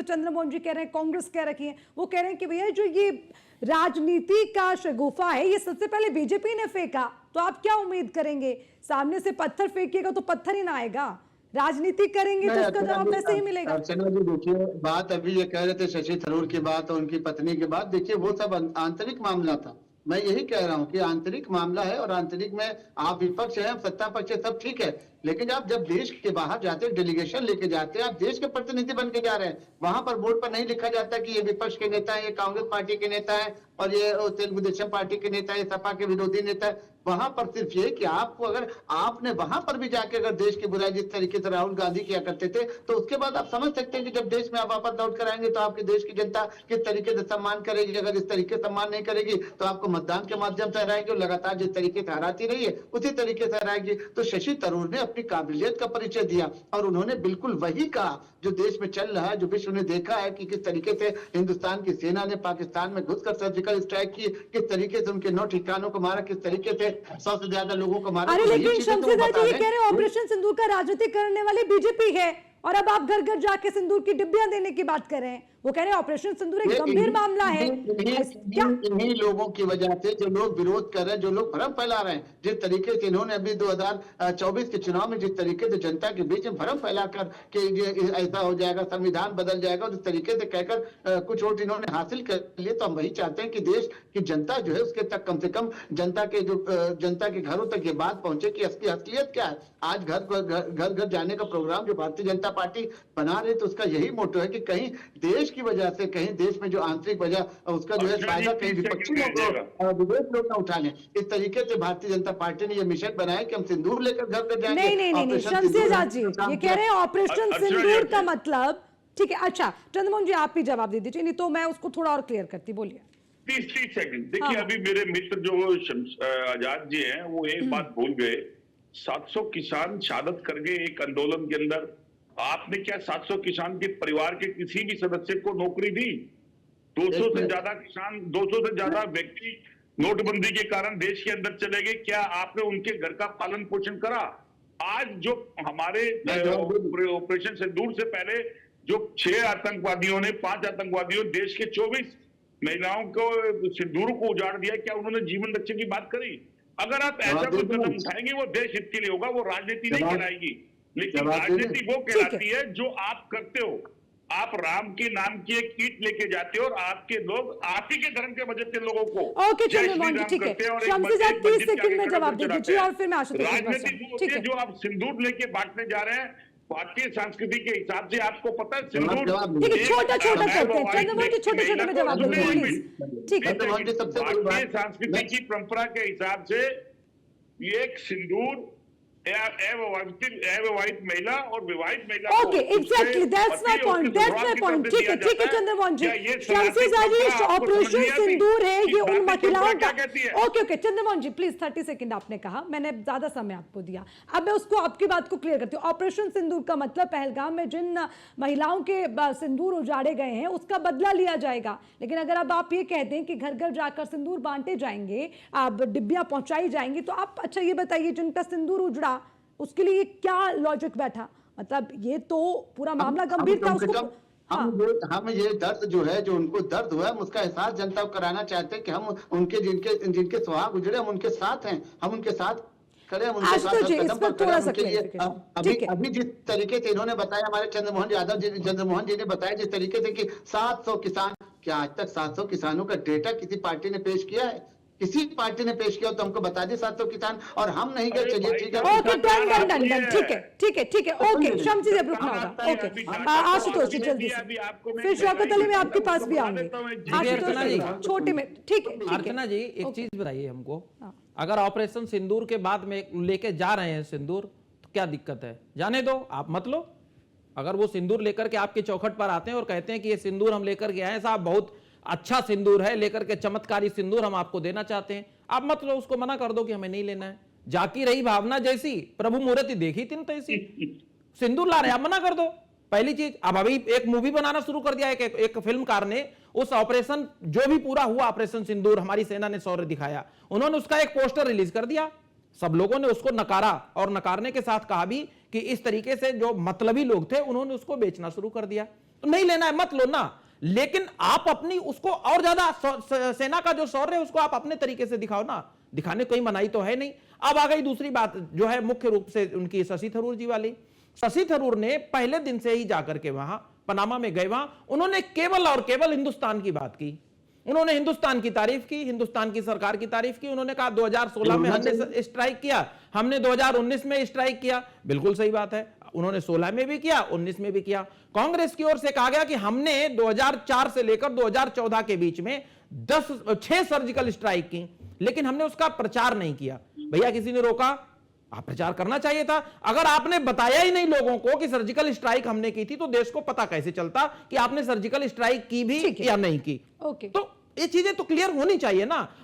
चंद्रमोहन जी कह रहे हैं, कांग्रेस कह रखी है, वो कह रहे हैं कि भैया जो ये राजनीति का शगुफा है ये सबसे पहले बीजेपी ने फेंका, तो आप क्या उम्मीद करेंगे? सामने से पत्थर फेंकिएगा तो पत्थर ही ना आएगा, राजनीति करेंगे तो उसका जवाब वैसे ही मिलेगा। अर्चना जी देखिए, बात अभी ये कह रहे थे शशि थरूर की बात और उनकी पत्नी की बात, देखिए वो सब आंतरिक मामला था। मैं यही कह रहा हूं कि आंतरिक मामला है और आंतरिक में आप विपक्ष है, सत्ता पक्ष है, सब ठीक है, लेकिन आप जब देश के बाहर जाते हैं, डेलीगेशन लेके जाते हैं, आप देश के प्रतिनिधि बन के जा रहे हैं, वहां पर बोर्ड पर नहीं लिखा जाता कि ये विपक्ष के नेता है, ये कांग्रेस पार्टी के नेता है और ये तेलुगु देशम पार्टी के नेता है, सपा के विरोधी नेता है। वहां पर सिर्फ ये कि आपको अगर आपने वहां पर भी जाके अगर देश की बुराई जिस तरीके से राहुल गांधी किया करते थे, तो उसके बाद आप समझ सकते हैं कि जब देश में आप वापस लौट कर आएंगे तो आपके देश की जनता किस तरीके से सम्मान करेगी। अगर इस तरीके से सम्मान नहीं करेगी तो आपको मतदान के माध्यम से हराएगी और लगातार जिस तरीके से हराती रही है उसी तरीके से हराएगी। तो शशि थरूर ने अपनी काबिलियत का परिचय दिया और उन्होंने बिल्कुल वही कहा जो देश में चल रहा है, जो विश्व ने देखा है कि किस तरीके से हिंदुस्तान की सेना ने पाकिस्तान में घुसकर सर्जिकल स्ट्राइक की, किस तरीके से उनके 9 ठिकानों को मारा, किस तरीके से 100 से ज्यादा लोगों को मारा। अरे लेकिन शमशेदा जी ये कह रहे हैं ऑपरेशन सिंदूर का राजनीति करने वाली बीजेपी है और अब आप घर घर जाके सिंदूर की डिब्बियां देने की बात कर रहे हैं। वो कह रहे हैं ऑपरेशन सिंदूर एक गंभीर मामला है। इन्हीं लोगों की वजह से जो लोग विरोध कर रहे हैं, जो लोग भ्रम फैला रहे हैं, जिस तरीके से इन्होंने अभी 2024 के चुनाव में जिस तरीके से जनता के बीच में भ्रम फैलाकर कि ये ऐसा हो जाएगा, संविधान बदल जाएगा, उस तरीके से कहकर कुछ वोट इन्होंने हासिल कर लिए, तो हम वही चाहते हैं कि देश की जनता जो है उसके तक कम से कम जनता के घरों तक ये बात पहुंचे कि इसकी असलियत क्या है। आज घर घर जाने का प्रोग्राम जो भारतीय जनता पार्टी बना रही, तो उसका यही मोटो है कि कहीं देश की वजह से, कहीं देश में जो आंतरिक वजह उसका जो है फायदा कहीं विपक्षी लोग विदेश लोग ना उठा लें। इस तरीके से भारतीय जनता पार्टी ने यह मिशन बनाया कि हम सिंदूर लेकर घर घर जाएंगे। नहीं शमशेदा जी ये कह रहे हैं ऑपरेशन सिंदूर का मतलब, ठीक है। अच्छा चंद्रमोहन जी आप भी जवाब दे दीजिए, नहीं तो मैं उसको थोड़ा और क्लियर करती। बोलिए। 30 सेकंड। देखिए अभी मेरे मित्र जो आजाद जी हैं वो एक बात भूल गए, 700 किसान शहादत कर गए एक आंदोलन के अंदर। आपने क्या 700 किसान के परिवार के किसी भी सदस्य को नौकरी दी? 200 से ज्यादा किसान, 200 से ज्यादा व्यक्ति नोटबंदी के कारण देश के अंदर चले गए, क्या आपने उनके घर का पालन पोषण करा? आज जो हमारे ऑपरेशन सिंदूर से पहले जो 6 आतंकवादियों ने, 5 आतंकवादियों देश के 24 महिलाओं को सिंदूर को उजाड़ दिया, क्या उन्होंने जीवन रक्षा की बात करी? अगर आप ऐसा कोई कदम उठाएंगे वो देश हित के लिए होगा, वो राजनीति नहीं कहलाएगी। लेकिन राजनीति वो कहलाती है जो आप करते हो। आप राम के नाम की एक ईंट लेके जाते हो और आपके लोग आप ही के धर्म के वजह से लोगों को ओके चंद्रमोहन जी ठीक है, शमशेदा 30 सेकंड में जवाब दे दीजिए और फिर मैं आशुतोष। राजनीति ठीक है, जो आप सिंदूर लेके बांटने जा रहे हैं भारतीय संस्कृति के हिसाब से, आपको पता है सिंदूर ठीक है, छोटा छोटा करते हैं चंद्रमोहन जी, छोटे छोटे में जवाब दीजिए ठीक है। भारतीय संस्कृति की परंपरा के हिसाब से एक सिंदूर अविवाहित महिला और विवाहित महिला। Okay exactly that's my point, ठीक है चंद्रमोहन जी। शमशेदा जी ऑपरेशन सिंदूर है ये उन महिलाओं का। Okay Chandramohan ji please 30 second आपने कहा, मैंने ज्यादा समय आपको दिया, अब मैं उसको आपकी बात को क्लियर करती हूँ। ऑपरेशन सिंदूर का मतलब पहलगाम में जिन महिलाओं के सिंदूर उजाड़े गए हैं उसका बदला लिया जाएगा। लेकिन अगर अब आप ये कहते हैं कि घर घर जाकर सिंदूर बांटे जाएंगे, आप डिब्बियां पहुंचाई जाएंगी, तो आप अच्छा ये बताइए जिनका सिंदूर उजड़ा उसके लिए क्या लॉजिक बैठा? मतलब ये तो पूरा मामला गंभीर था। उसको हम ये दर्द जो है, जो उनको दर्द हुआ है, उसका एहसास जनता को कराना चाहते हैं कि हम उनके जिनके सुहाग गुजरे हम उनके साथ हैं, हम उनके साथ खड़े, हम उनके साथ अभी जिस तरीके से इन्होंने बताया, हमारे चंद्रमोहन जी ने बताया जिस तरीके से कि 700 किसान, क्या आज तक 700 किसानों का डेटा किसी पार्टी ने पेश किया है? किसी पार्टी ने पेश किया तो हमको बता दिए 700 किसान, और हम नहीं गए। चलिए ठीक है, ओके ठीक है ओके शमसी से रुकना होगा। ओके आशुतोष जी जल्दी से, फिर शौकत अली में आपके पास भी आएंगे। छोटे में ठीक है। अर्चना जी एक चीज बताइए हमको, अगर ऑपरेशन सिंदूर के बाद में लेके जा रहे हैं सिंदूर तो क्या दिक्कत है? जाने दो, आप मत लो। अगर वो सिंदूर लेकर के आपके चौखट पर आते हैं और कहते हैं कि ये सिंदूर हम लेकर के आए साहब, बहुत अच्छा सिंदूर है, लेकर के चमत्कारी सिंदूर हम आपको देना चाहते हैं, आप मत लो, उसको मना कर दो कि हमें नहीं लेना है। जाकी रही भावना जैसी, प्रभु मूर्ति देखी तीन तैसी। सिंदूर ला रहे आप मना कर दो, पहली चीज। अब अभी एक मूवी बनाना शुरू कर दिया एक फिल्मकार ने, उस ऑपरेशन जो भी पूरा हुआ ऑपरेशन सिंदूर, हमारी सेना ने शौर्य दिखाया, उन्होंने उसका एक पोस्टर रिलीज कर दिया। सब लोगों ने उसको नकारा और नकारने के साथ कहा भी कि इस तरीके से जो मतलबी लोग थे उन्होंने उसको बेचना शुरू कर दिया। तो नहीं लेना है मत लो ना, लेकिन आप अपनी उसको और ज्यादा सेना का जो शौर्य है उसको आप अपने तरीके से दिखाओ ना, दिखाने कोई मनाही तो है नहीं। अब आ गई दूसरी बात जो है मुख्य रूप से उनकी शशि थरूर जी वाली। शशि थरूर ने पहले दिन से ही जाकर के वहां पनामा में गए, वहां उन्होंने केवल और केवल हिंदुस्तान की बात की, उन्होंने हिंदुस्तान की तारीफ की, हिंदुस्तान की सरकार की तारीफ की। उन्होंने कहा 2016 में हमने स्ट्राइक किया, हमने 2019 में स्ट्राइक किया, बिल्कुल सही बात है, उन्होंने 16 में भी किया, 19 में भी किया। कांग्रेस की ओर से कहा गया कि हमने 2004 से लेकर 2014 के बीच में 6 सर्जिकल स्ट्राइक की, लेकिन हमने उसका प्रचार नहीं किया। भैया किसी ने रोका? आप प्रचार करना चाहिए था। अगर आपने बताया ही नहीं लोगों को कि सर्जिकल स्ट्राइक हमने की थी, तो देश को पता कैसे चलता कि आपने सर्जिकल स्ट्राइक की भी या नहीं की? ओके, तो ये चीजें तो क्लियर होनी चाहिए ना।